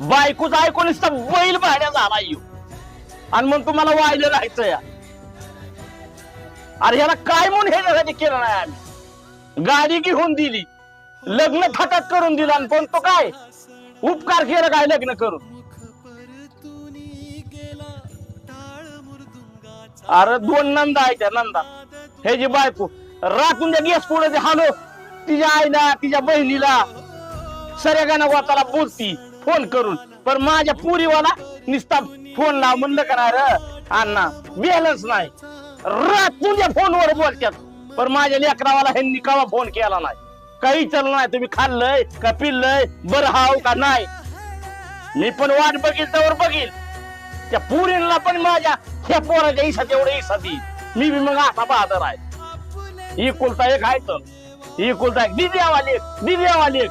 बायकोच ऐकून बैल भाड्या झाला येऊ आणि मग तुम्हाला वाहिलं राहायचं या. अरे ह्याला काय म्हणून ह्याच्यासाठी केलं नाही आम्ही. गाडी घेऊन दिली, लग्न थाटात करून दिलं आणि पण तो काय उपकार केलं काय लग्न करून. अरे 2 नंदा आहे त्या नंदा हे जी बायको रातून त्या गॅस पुढे हालो तिच्या आईला तिच्या बहिणीला सऱ्या गाणं वाचाला बोलती फोन करून. पण माझ्या पुरीवाला निस्ता फोन लाव म्हणलं का रे अण्णा बॅलन्स नाही. रातून त्या फोनवर बोलतात. पण माझ्या लेकरावाला ह्यांनी कवा फोन केला नाही, काही विचारलं नाही तुम्ही खाल्लंय का पिल्लय बरं हाव का नाही. मी पण वाट बघील तर बघील त्या पुरीला पण माझ्या ह्या पोराच्या इसा तेवढे इसा दी. मी बी मग असा बहादर आहे. ही कुलता एक आहे तर ही कुलता एक दिदी आवाली